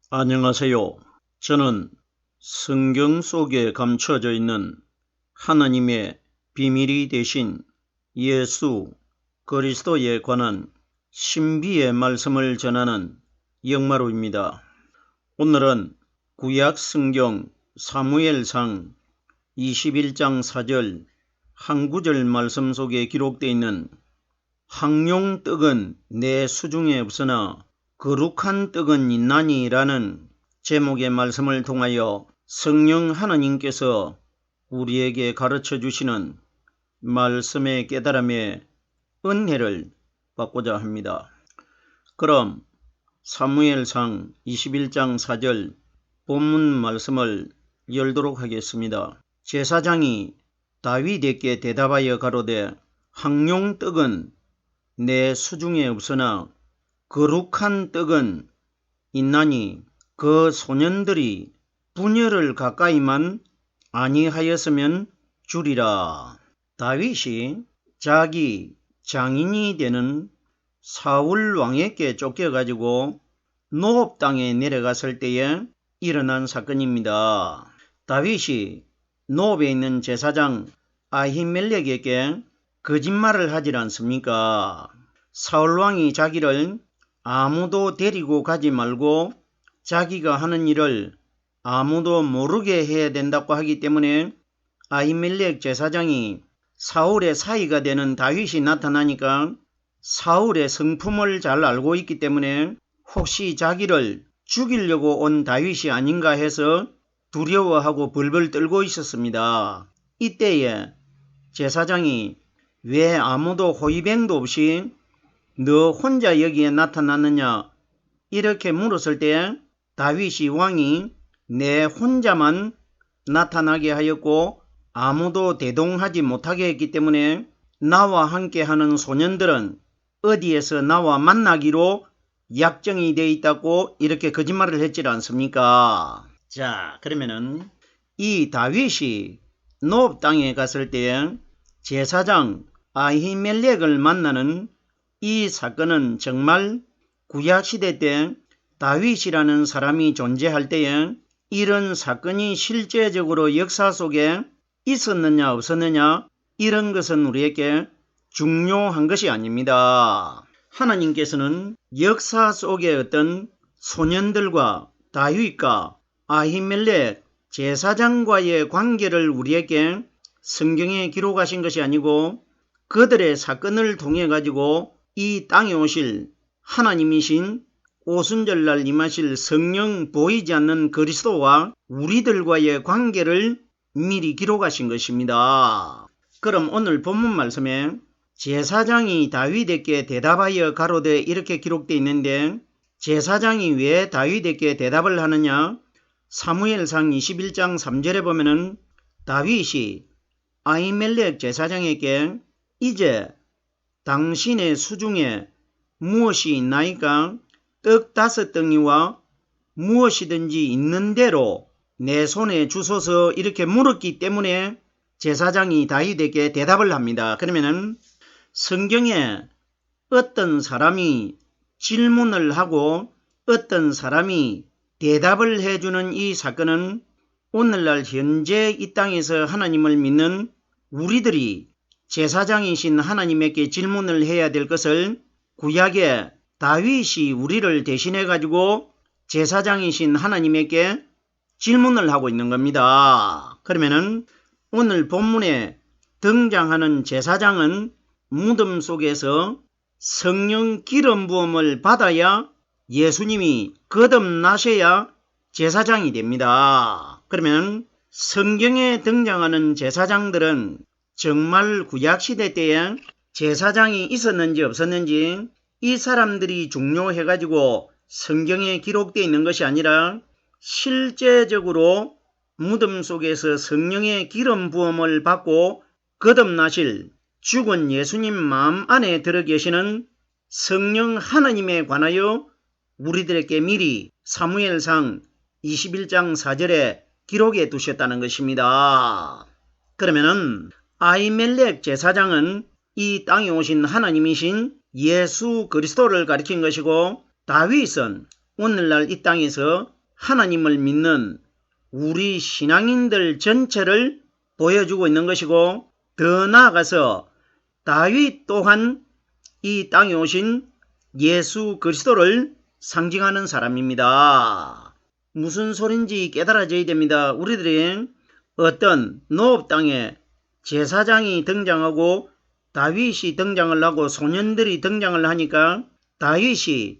안녕하세요. 저는 성경 속에 감춰져 있는 하나님의 비밀이 되신 예수 그리스도에 관한 신비의 말씀을 전하는 영마루입니다. 오늘은 구약 성경 사무엘상 21장 4절 한 구절 말씀 속에 기록되어 있는 항룡떡은 내 수중에 없으나 거룩한 떡은 있나니 라는 제목의 말씀을 통하여 성령 하나님께서 우리에게 가르쳐 주시는 말씀의 깨달음의 은혜를 받고자 합니다. 그럼 사무엘상 21장 4절 본문 말씀을 열도록 하겠습니다. 제사장이 다윗에게 대답하여 가로되 항룡떡은 내 수중에 없으나 거룩한 떡은 있나니 그 소년들이 분열을 가까이만 아니하였으면 주리라. 다윗이 자기 장인이 되는 사울 왕에게 쫓겨가지고 노업 땅에 내려갔을 때에 일어난 사건입니다. 다윗이 노업에 있는 제사장 아히멜렉에게 거짓말을 하지 않습니까? 사울 왕이 자기를 아무도 데리고 가지 말고 자기가 하는 일을 아무도 모르게 해야 된다고 하기 때문에 아히멜렉 제사장이 사울의 사이가 되는 다윗이 나타나니까 사울의 성품을 잘 알고 있기 때문에 혹시 자기를 죽이려고 온 다윗이 아닌가 해서 두려워하고 벌벌 떨고 있었습니다. 이때에 제사장이 왜 아무도 호위병도 없이 너 혼자 여기에 나타났느냐 이렇게 물었을 때 다윗이 왕이 내 혼자만 나타나게 하였고 아무도 대동하지 못하게 했기 때문에 나와 함께하는 소년들은 어디에서 나와 만나기로 약정이 되어 있다고 이렇게 거짓말을 했지 않습니까? 자, 그러면은 이 다윗이 노업 땅에 갔을 때 제사장 아히멜렉을 만나는 이 사건은 정말 구약시대 때 다윗이라는 사람이 존재할 때에 이런 사건이 실제적으로 역사 속에 있었느냐 없었느냐 이런 것은 우리에게 중요한 것이 아닙니다. 하나님께서는 역사 속의 어떤 소년들과 다윗과 아히멜렉 제사장과의 관계를 우리에게 성경에 기록하신 것이 아니고 그들의 사건을 통해 가지고 이 땅에 오실 하나님이신 오순절날 임하실 성령 보이지 않는 그리스도와 우리들과의 관계를 미리 기록하신 것입니다. 그럼 오늘 본문 말씀에 제사장이 다윗에게 대답하여 가로되 이렇게 기록되어 있는데 제사장이 왜 다윗에게 대답을 하느냐? 사무엘상 21장 3절에 보면은 다윗이 아히멜렉 제사장에게 이제 당신의 수중에 무엇이 있나이까? 떡 5덩이와 무엇이든지 있는 대로 내 손에 주소서 이렇게 물었기 때문에 제사장이 다윗에게 대답을 합니다. 그러면은 성경에 어떤 사람이 질문을 하고 어떤 사람이 대답을 해주는 이 사건은 오늘날 현재 이 땅에서 하나님을 믿는 우리들이 제사장이신 하나님에게 질문을 해야 될 것을 구약에 다윗이 우리를 대신해 가지고 제사장이신 하나님에게 질문을 하고 있는 겁니다. 그러면은 오늘 본문에 등장하는 제사장은 무덤 속에서 성령 기름 부음을 받아야 예수님이 거듭나셔야 제사장이 됩니다. 그러면 성경에 등장하는 제사장들은 정말 구약시대 때에 제사장이 있었는지 없었는지 이 사람들이 중요해가지고 성경에 기록되어 있는 것이 아니라 실제적으로 무덤 속에서 성령의 기름 부음을 받고 거듭나실 죽은 예수님 마음 안에 들어 계시는 성령 하나님에 관하여 우리들에게 미리 사무엘상 21장 4절에 기록해 두셨다는 것입니다. 그러면은 아히멜렉 제사장은 이 땅에 오신 하나님이신 예수 그리스도를 가리킨 것이고 다윗은 오늘날 이 땅에서 하나님을 믿는 우리 신앙인들 전체를 보여주고 있는 것이고, 더 나아가서 다윗 또한 이 땅에 오신 예수 그리스도를 상징하는 사람입니다. 무슨 소린지 깨달아져야 됩니다. 우리들이 어떤 노업 땅에 제사장이 등장하고 다윗이 등장을 하고 소년들이 등장을 하니까 다윗이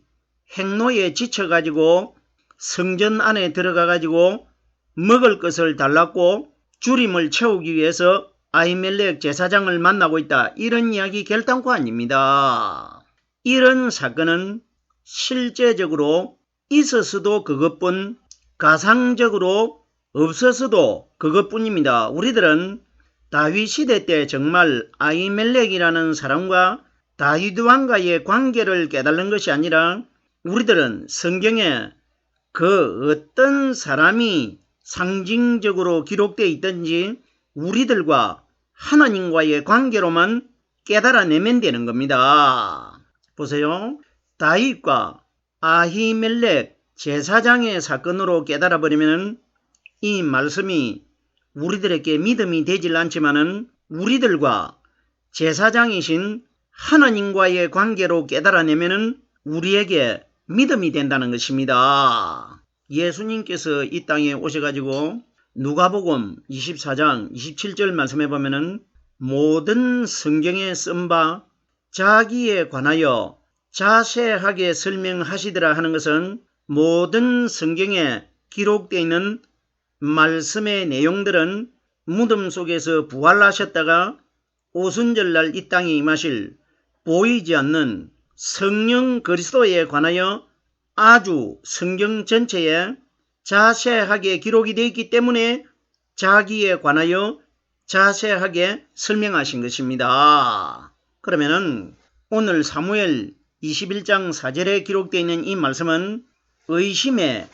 행로에 지쳐가지고 성전 안에 들어가가지고 먹을 것을 달랐고 주림을 채우기 위해서 아히멜렉 제사장을 만나고 있다. 이런 이야기 결단코 아닙니다. 이런 사건은 실제적으로 있었어도 그것뿐, 가상적으로 없었어도 그것뿐입니다. 우리들은 다윗 시대 때 정말 아히멜렉이라는 사람과 다윗 왕과의 관계를 깨달는 것이 아니라 우리들은 성경에 그 어떤 사람이 상징적으로 기록되어 있든지 우리들과 하나님과의 관계로만 깨달아내면 되는 겁니다. 보세요. 다윗과 아히멜렉 제사장의 사건으로 깨달아버리면 이 말씀이 우리들에게 믿음이 되질 않지만은 우리들과 제사장이신 하나님과의 관계로 깨달아내면은 우리에게 믿음이 된다는 것입니다. 예수님께서 이 땅에 오셔가지고 누가복음 24장 27절 말씀해 보면은 모든 성경에 쓴 바 자기에 관하여 자세하게 설명하시더라 하는 것은 모든 성경에 기록되어 있는 말씀의 내용들은 무덤 속에서 부활하셨다가 오순절날 이 땅에 임하실 보이지 않는 성령 그리스도에 관하여 아주 성경 전체에 자세하게 기록이 되어 있기 때문에 자기에 관하여 자세하게 설명하신 것입니다. 그러면은 오늘 사무엘 21장 4절에 기록되어 있는 이 말씀은 의심의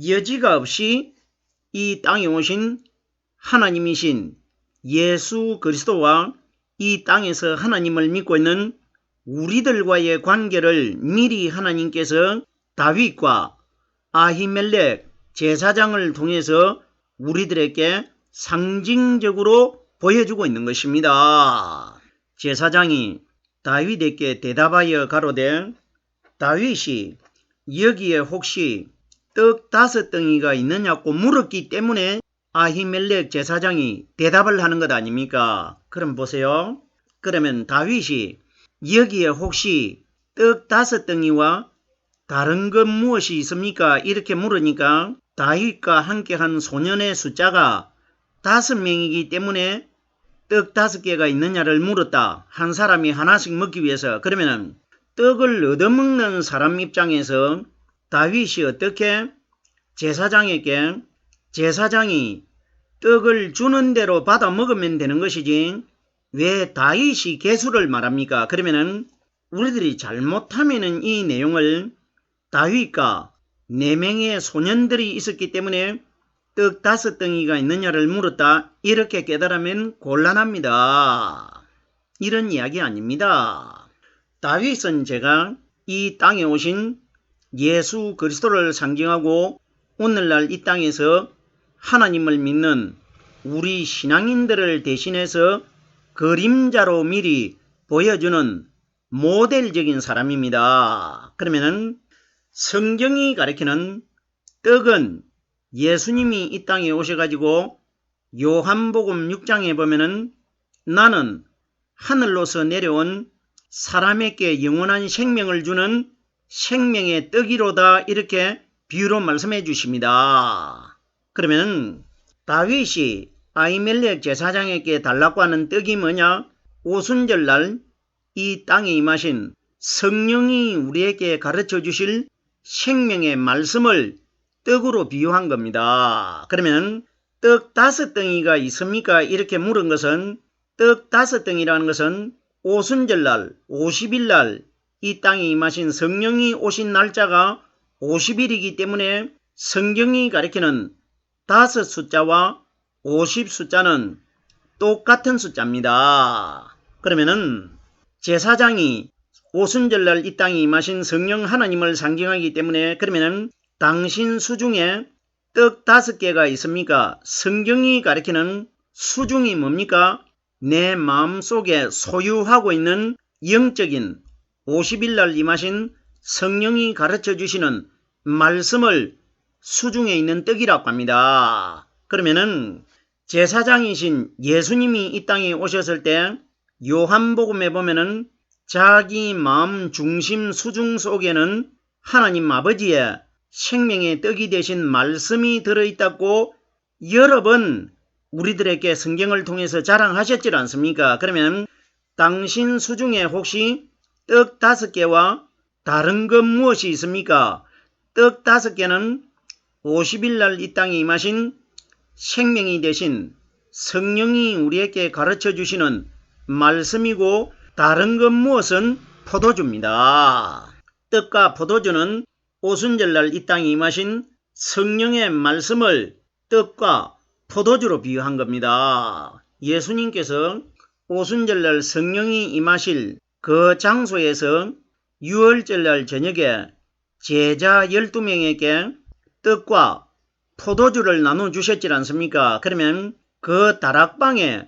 여지가 없이 이 땅에 오신 하나님이신 예수 그리스도와 이 땅에서 하나님을 믿고 있는 우리들과의 관계를 미리 하나님께서 다윗과 아히멜렉 제사장을 통해서 우리들에게 상징적으로 보여주고 있는 것입니다. 제사장이 다윗에게 대답하여 가로되 다윗이 여기에 혹시 떡 5덩이가 있느냐고 물었기 때문에 아히멜렉 제사장이 대답을 하는 것 아닙니까? 그럼 보세요. 그러면 다윗이 여기에 혹시 떡 5덩이와 다른 것 무엇이 있습니까? 이렇게 물으니까 다윗과 함께한 소년의 숫자가 5명이기 때문에 떡 5개가 있느냐를 물었다. 한 사람이 하나씩 먹기 위해서. 그러면 떡을 얻어먹는 사람 입장에서 다윗이 어떻게 제사장에게 제사장이 떡을 주는 대로 받아 먹으면 되는 것이지 왜 다윗이 개수를 말합니까? 그러면은 우리들이 잘못하면은 이 내용을 다윗과 4명의 소년들이 있었기 때문에 떡 5덩이가 있느냐를 물었다. 이렇게 깨달으면 곤란합니다. 이런 이야기 아닙니다. 다윗은 제가 이 땅에 오신 예수 그리스도를 상징하고 오늘날 이 땅에서 하나님을 믿는 우리 신앙인들을 대신해서 그림자로 미리 보여주는 모델적인 사람입니다. 그러면은 성경이 가리키는 떡은 예수님이 이 땅에 오셔가지고 요한복음 6장에 보면은 나는 하늘로서 내려온 사람에게 영원한 생명을 주는 생명의 떡이로다 이렇게 비유로 말씀해 주십니다. 그러면 다윗이 아히멜렉 제사장에게 달라고 하는 떡이 뭐냐? 오순절날 이 땅에 임하신 성령이 우리에게 가르쳐 주실 생명의 말씀을 떡으로 비유한 겁니다. 그러면 떡 5덩이가 있습니까? 이렇게 물은 것은 떡 5덩이라는 것은 오순절날 50일날 이 땅에 임하신 성령이 오신 날짜가 50일이기 때문에 성경이 가리키는 5 숫자와 50 숫자는 똑같은 숫자입니다. 그러면은 제사장이 오순절날 이 땅에 임하신 성령 하나님을 상징하기 때문에 그러면은 당신 수중에 떡 5개가 있습니까? 성경이 가리키는 수중이 뭡니까? 내 마음속에 소유하고 있는 영적인 50일날 임하신 성령이 가르쳐 주시는 말씀을 수중에 있는 떡이라고 합니다. 그러면은 제사장이신 예수님이 이 땅에 오셨을 때 요한복음에 보면은 자기 마음 중심 수중 속에는 하나님 아버지의 생명의 떡이 되신 말씀이 들어있다고 여러 번 우리들에게 성경을 통해서 자랑하셨지 않습니까? 그러면 당신 수중에 혹시 떡 5개와 다른 것 무엇이 있습니까? 떡 5개는 50일날 이 땅에 임하신 생명이 되신 성령이 우리에게 가르쳐 주시는 말씀이고, 다른 것 무엇은 포도주입니다. 떡과 포도주는 오순절날 이 땅에 임하신 성령의 말씀을 떡과 포도주로 비유한 겁니다. 예수님께서 오순절날 성령이 임하실 그 장소에서 유월절날 저녁에 제자 12명에게 떡과 포도주를 나눠주셨지 않습니까? 그러면 그 다락방에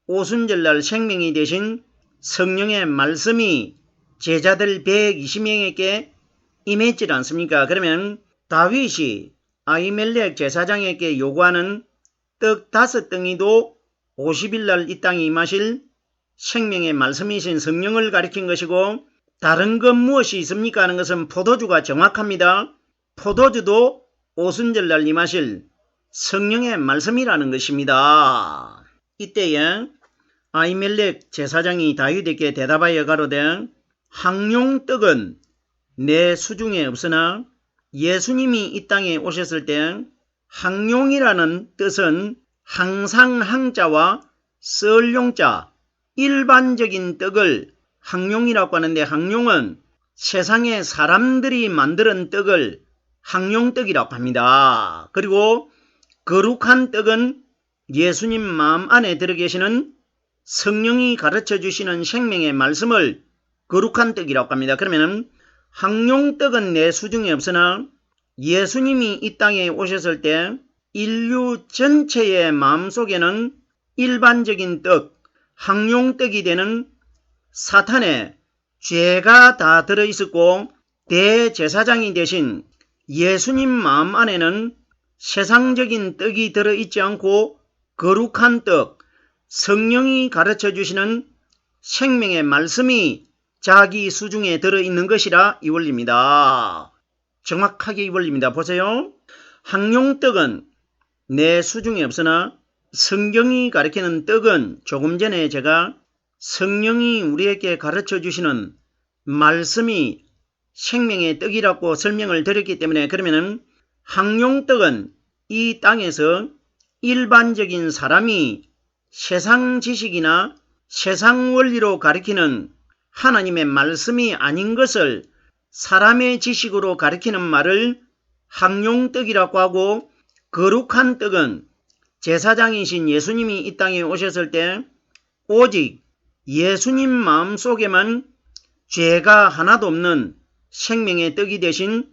오순절날 생명이 되신 성령의 말씀이 제자들 120명에게 임했지 않습니까? 그러면 다윗이 아히멜렉 제사장에게 요구하는 떡 5덩이도 50일날 이 땅에 임하실 생명의 말씀이신 성령을 가리킨 것이고, 다른 것 무엇이 있습니까 하는 것은 포도주가 정확합니다. 포도주도 오순절날 임하실 성령의 말씀이라는 것입니다. 이때에 아히멜렉 제사장이 다윗에게 대답하여 가로되 항룡떡은 내 수중에 없으나, 예수님이 이 땅에 오셨을 때 항룡이라는 뜻은 항상 항자와 썰용자, 일반적인 떡을 항룡이라고 하는데, 항룡은 세상의 사람들이 만드는 떡을 항룡떡이라고 합니다. 그리고 거룩한 떡은 예수님 마음 안에 들어 계시는 성령이 가르쳐 주시는 생명의 말씀을 거룩한 떡이라고 합니다. 그러면 항룡떡은 내 수중에 없으나, 예수님이 이 땅에 오셨을 때 인류 전체의 마음속에는 일반적인 떡, 항룡떡이 되는 사탄의 죄가 다 들어있었고, 대제사장이 되신 예수님 마음 안에는 세상적인 떡이 들어있지 않고 거룩한 떡, 성령이 가르쳐 주시는 생명의 말씀이 자기 수중에 들어있는 것이라 이 원리입니다. 정확하게 이 원리입니다. 보세요. 항룡떡은 내 수중에 없으나, 성경이 가리키는 떡은 조금 전에 제가 성령이 우리에게 가르쳐 주시는 말씀이 생명의 떡이라고 설명을 드렸기 때문에, 그러면은 항룡떡은 이 땅에서 일반적인 사람이 세상 지식이나 세상 원리로 가리키는 하나님의 말씀이 아닌 것을 사람의 지식으로 가리키는 말을 항룡떡이라고 하고, 거룩한 떡은 제사장이신 예수님이 이 땅에 오셨을 때 오직 예수님 마음속에만 죄가 하나도 없는 생명의 떡이 되신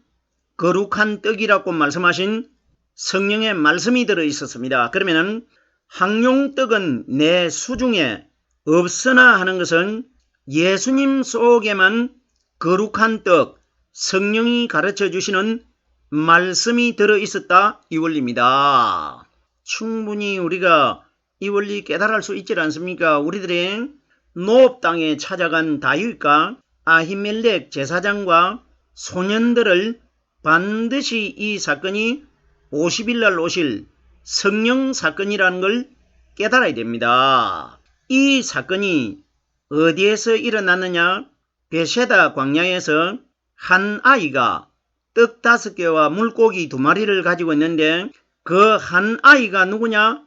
거룩한 떡이라고 말씀하신 성령의 말씀이 들어 있었습니다. 그러면 항룡떡은 내 수중에 없으나 하는 것은 예수님 속에만 거룩한 떡, 성령이 가르쳐 주시는 말씀이 들어 있었다 이 원리입니다. 충분히 우리가 이 원리 깨달을 수 있지 않습니까? 우리들의 노업 땅에 찾아간 다윗과 아히멜렉 제사장과 소년들을 반드시 이 사건이 50일날 오실 성령 사건이라는 걸 깨달아야 됩니다. 이 사건이 어디에서 일어났느냐? 베세다 광야에서 한 아이가 떡 5개와 물고기 2마리를 가지고 있는데, 그 한 아이가 누구냐?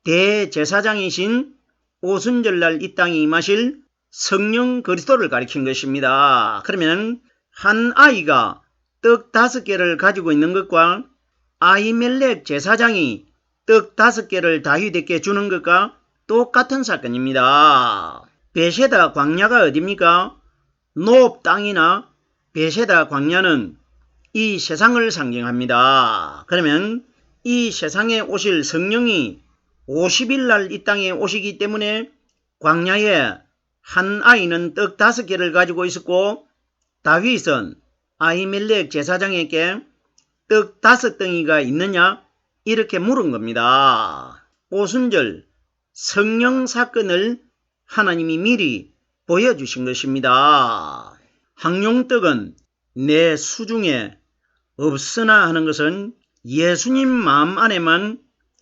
대제사장이신 오순절날 이 땅에 임하실 성령 그리스도를 가리킨 것입니다. 그러면 한 아이가 떡 5개를 가지고 있는 것과 아히멜렉 제사장이 떡 5개를 다윗에게 주는 것과 똑같은 사건입니다. 베세다 광야가 어디입니까? 노업 땅이나 베세다 광야는 이 세상을 상징합니다. 그러면 이 세상에 오실 성령이 50일 날 이 땅에 오시기 때문에 광야에 한 아이는 떡 5개를 가지고 있었고 다윗은 아히멜렉 제사장에게 떡 5덩이가 있느냐 이렇게 물은 겁니다. 오순절 성령 사건을 하나님이 미리 보여주신 것입니다. 항용떡은 내 수중에 없으나 하는 것은 예수님 마음 안에만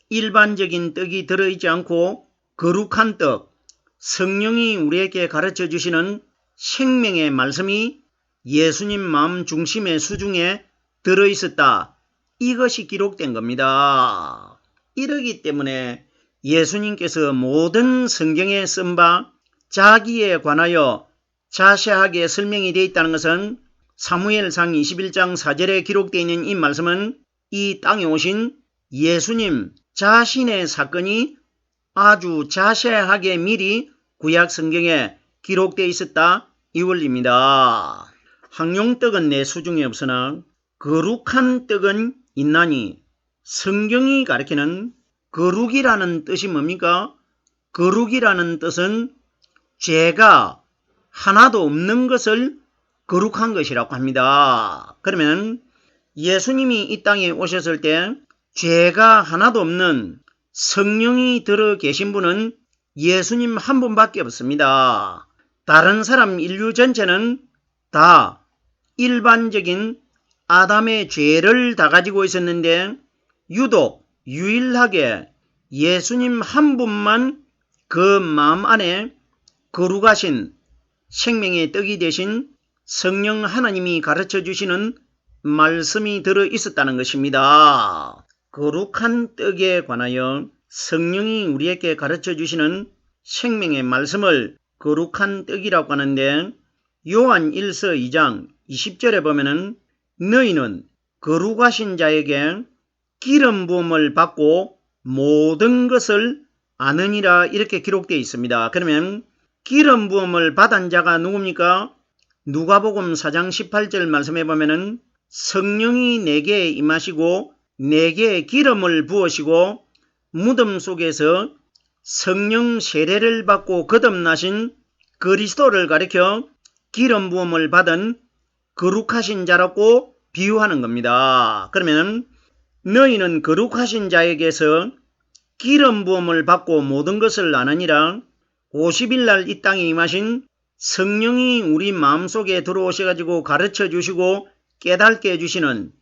일반적인 떡이 들어있지 않고 거룩한 떡, 성령이 우리에게 가르쳐 주시는 생명의 말씀이 예수님 마음 중심의 수중에 들어있었다. 이것이 기록된 겁니다. 이러기 때문에 예수님께서 모든 성경에 쓴 바 자기에 관하여 자세하게 설명이 되어 있다는 것은 사무엘상 21장 4절에 기록되어 있는 이 말씀은 이 땅에 오신 예수님 자신의 사건이 아주 자세하게 미리 구약 성경에 기록되어 있었다 이 원리입니다. 항용떡은 내 수중에 없으나 거룩한 떡은 있나니 성경이 가리키는 거룩이라는 뜻이 뭡니까? 거룩이라는 뜻은 죄가 하나도 없는 것을 거룩한 것이라고 합니다. 그러면 예수님이 이 땅에 오셨을 때 죄가 하나도 없는 성령이 들어 계신 분은 예수님 한 분밖에 없습니다. 다른 사람 인류 전체는 다 일반적인 아담의 죄를 다 가지고 있었는데 유독 유일하게 예수님 한 분만 그 마음 안에 거룩하신 생명의 떡이 되신 성령 하나님이 가르쳐 주시는 말씀이 들어 있었다는 것입니다. 거룩한 떡에 관하여 성령이 우리에게 가르쳐 주시는 생명의 말씀을 거룩한 떡이라고 하는데 요한 1서 2장 20절에 보면은 너희는 거룩하신 자에게 기름 부음을 받고 모든 것을 아느니라 이렇게 기록되어 있습니다. 그러면 기름 부음을 받은 자가 누굽니까? 누가복음 4장 18절 말씀해 보면은 성령이 내게 임하시고 내게 기름을 부으시고 무덤 속에서 성령 세례를 받고 거듭나신 그리스도를 가리켜 기름 부음을 받은 거룩하신 자라고 비유하는 겁니다. 그러면 너희는 거룩하신 자에게서 기름 부음을 받고 모든 것을 아느니라 50일 날 이 땅에 임하신 성령이 우리 마음속에 들어오셔가지고 가르쳐 주시고 깨닫게 해주시는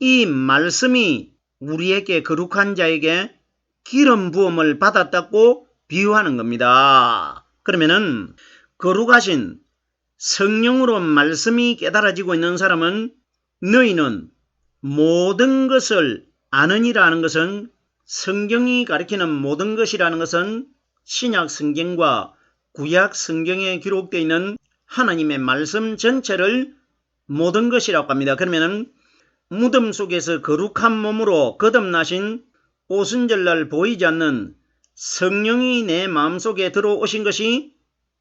이 말씀이 우리에게 거룩한 자에게 기름 부음을 받았다고 비유하는 겁니다. 그러면은 거룩하신 성령으로 말씀이 깨달아지고 있는 사람은 너희는 모든 것을 아느니라 하는 것은 성경이 가리키는 모든 것이라는 것은 신약 성경과 구약 성경에 기록되어 있는 하나님의 말씀 전체를 모든 것이라고 합니다. 그러면 무덤 속에서 거룩한 몸으로 거듭나신 오순절날 보이지 않는 성령이 내 마음속에 들어오신 것이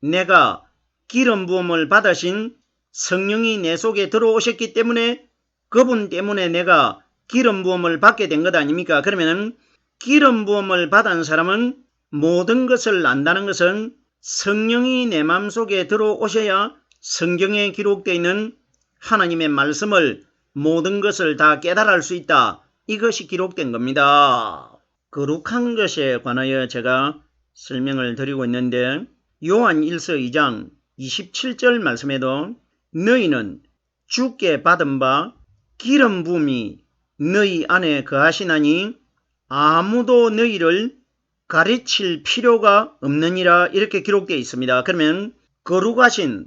내가 기름 부음을 받으신 성령이 내 속에 들어오셨기 때문에 그분 때문에 내가 기름 부음을 받게 된 것 아닙니까? 그러면 기름 부음을 받은 사람은 모든 것을 안다는 것은 성령이 내 마음속에 들어오셔야 성경에 기록되어 있는 하나님의 말씀을 모든 것을 다 깨달을 수 있다. 이것이 기록된 겁니다. 거룩한 것에 관하여 제가 설명을 드리고 있는데 요한 1서 2장 27절 말씀에도 너희는 주께 받은 바 기름 부음이 너희 안에 거하시나니 아무도 너희를 가르칠 필요가 없느니라 이렇게 기록되어 있습니다. 그러면 거룩하신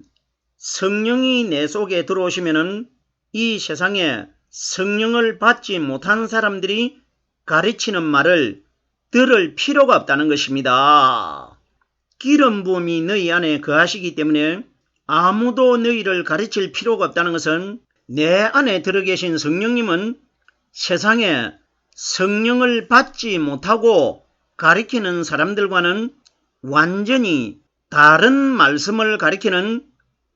성령이 내 속에 들어오시면은 이 세상에 성령을 받지 못한 사람들이 가르치는 말을 들을 필요가 없다는 것입니다. 기름 부음이 너희 안에 거하시기 때문에 아무도 너희를 가르칠 필요가 없다는 것은 내 안에 들어 계신 성령님은 세상에 성령을 받지 못하고 가리키는 사람들과는 완전히 다른 말씀을 가리키는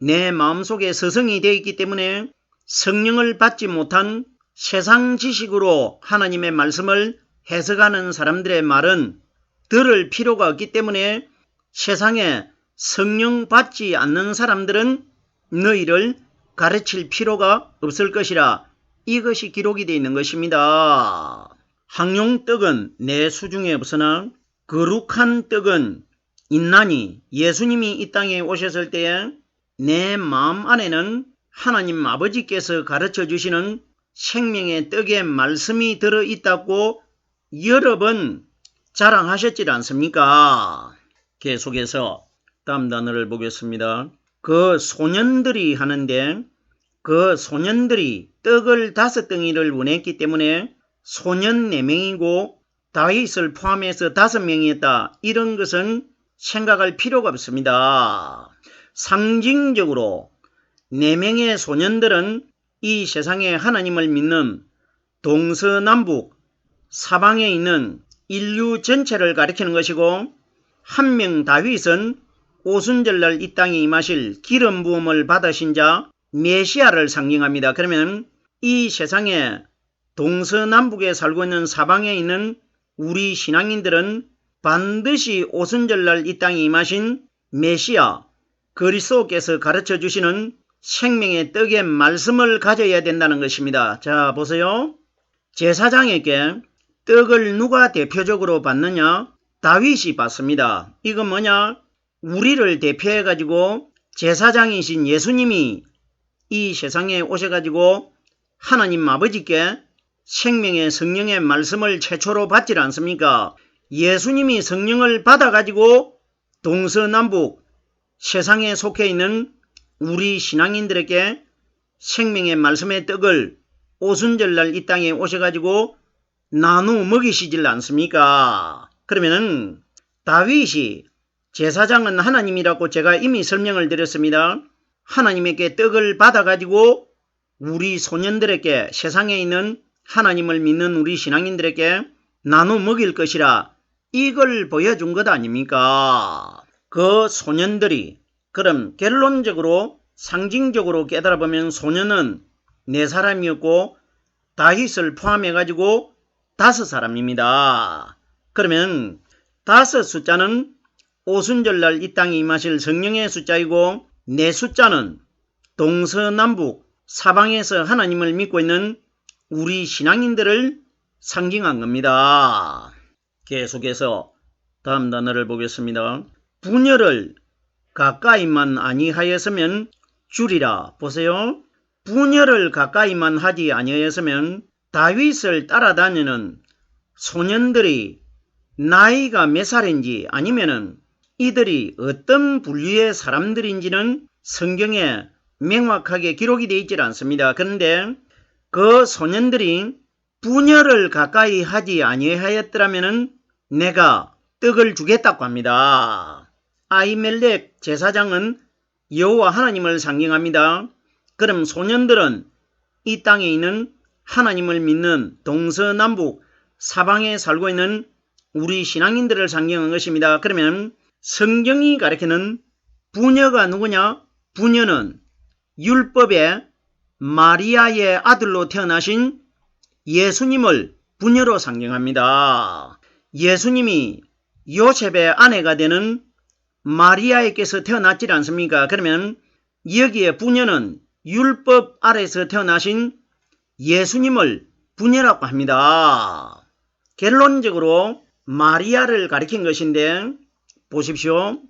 내 마음속에 서성이 되어 있기 때문에 성령을 받지 못한 세상 지식으로 하나님의 말씀을 해석하는 사람들의 말은 들을 필요가 없기 때문에 세상에 성령 받지 않는 사람들은 너희를 가르칠 필요가 없을 것이라 이것이 기록이 되어 있는 것입니다. 항용떡은 내 수중에 없으나 거룩한 떡은 있나니 예수님이 이 땅에 오셨을 때에 내 마음 안에는 하나님 아버지께서 가르쳐 주시는 생명의 떡의 말씀이 들어있다고 여러 번 자랑하셨지 않습니까? 계속해서 다음 단어를 보겠습니다. 그 소년들이 하는데 그 소년들이 떡을 5덩이를 원했기 때문에 소년 4명이고 다윗을 포함해서 5명이었다. 이런 것은 생각할 필요가 없습니다. 상징적으로 4명의 소년들은 이 세상에 하나님을 믿는 동서남북 사방에 있는 인류 전체를 가리키는 것이고, 한 명 다윗은 오순절날 이 땅에 임하실 기름 부음을 받으신 자 메시아를 상징합니다. 그러면 이 세상에 동서남북에 살고 있는 사방에 있는 우리 신앙인들은 반드시 오순절날 이 땅에 임하신 메시아 그리스도께서 가르쳐 주시는 생명의 떡의 말씀을 가져야 된다는 것입니다. 자, 보세요. 제사장에게 떡을 누가 대표적으로 받느냐? 다윗이 받습니다. 이건 뭐냐? 우리를 대표해 가지고 제사장이신 예수님이 이 세상에 오셔가지고 하나님 아버지께 생명의 성령의 말씀을 최초로 받지 않습니까? 예수님이 성령을 받아가지고 동서남북 세상에 속해 있는 우리 신앙인들에게 생명의 말씀의 떡을 오순절날 이 땅에 오셔가지고 나누어 먹이시질 않습니까? 그러면은 다윗이 제사장은 하나님이라고 제가 이미 설명을 드렸습니다. 하나님에게 떡을 받아가지고 우리 소년들에게 세상에 있는 하나님을 믿는 우리 신앙인들에게 나누어 먹일 것이라 이걸 보여준 것 아닙니까? 그 소년들이 그럼 결론적으로 상징적으로 깨달아보면 소년은 4사람이었고 다윗을 포함해가지고 5사람입니다. 그러면 5 숫자는 오순절날 이 땅에 임하실 성령의 숫자이고 4 숫자는 동서남북 사방에서 하나님을 믿고 있는 우리 신앙인들을 상징한 겁니다. 계속해서 다음 단어를 보겠습니다. 분열을 가까이만 아니하였으면 주리라. 보세요. 분열을 가까이만 하지 아니하였으면 다윗을 따라다니는 소년들이 나이가 몇 살인지 아니면은 이들이 어떤 분류의 사람들인지는 성경에 명확하게 기록이 되어 있지 않습니다. 그런데 그 소년들이 분열을 가까이 하지 아니하였더라면 내가 떡을 주겠다고 합니다. 아히멜렉 제사장은 여호와 하나님을 상징합니다. 그럼 소년들은 이 땅에 있는 하나님을 믿는 동서남북 사방에 살고 있는 우리 신앙인들을 상징한 것입니다. 그러면 성경이 가리키는 부녀가 누구냐? 부녀는 율법의 마리아의 아들로 태어나신 예수님을 부녀로 상징합니다. 예수님이 요셉의 아내가 되는 마리아에게서 태어났지 않습니까? 그러면 여기에 부녀는 율법 아래에서 태어나신 예수님을 부녀라고 합니다. 결론적으로 마리아를 가리킨 것인데 보십시오.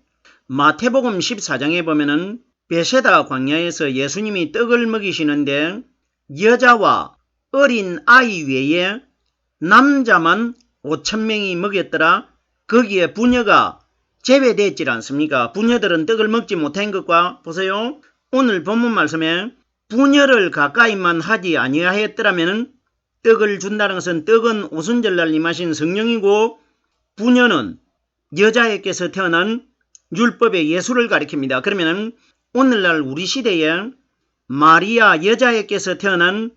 마태복음 14장에 보면은 베세다 광야에서 예수님이 떡을 먹이시는데 여자와 어린 아이 외에 남자만 5,000명이 먹였더라. 거기에 부녀가 제외됐지 않습니까? 부녀들은 떡을 먹지 못한 것과 보세요. 오늘 본문 말씀에 부녀를 가까이만 하지 아니하였더라면 떡을 준다는 것은 떡은 오순절날 임하신 성령이고 부녀는 여자에게서 태어난 율법의 예수를 가리킵니다. 그러면 오늘날 우리 시대에 마리아 여자에게서 태어난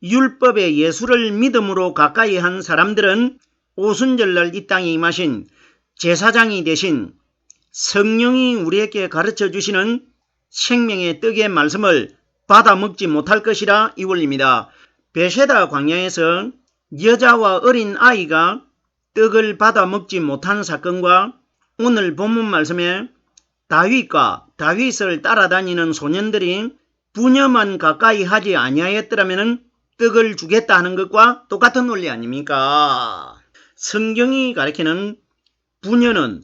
율법의 예수를 믿음으로 가까이 한 사람들은 오순절날 이 땅에 임하신 제사장이 되신 성령이 우리에게 가르쳐 주시는 생명의 떡의 말씀을 받아 먹지 못할 것이라 이 원리입니다. 베세다 광야에서 여자와 어린 아이가 떡을 받아 먹지 못한 사건과 오늘 본문 말씀에 다윗과 다윗을 따라다니는 소년들이 부녀만 가까이 하지 아니하였더라면 떡을 주겠다 하는 것과 똑같은 원리 아닙니까? 성경이 가리키는 부녀는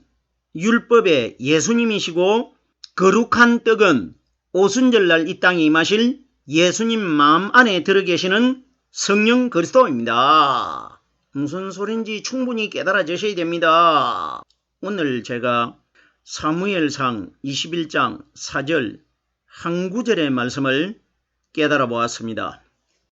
율법의 예수님이시고 거룩한 떡은 오순절날 이 땅에 임하실 예수님 마음 안에 들어 계시는 성령 그리스도입니다. 무슨 소린지 충분히 깨달아지셔야 됩니다. 오늘 제가 사무엘상 21장 4절 한 구절의 말씀을 깨달아 보았습니다.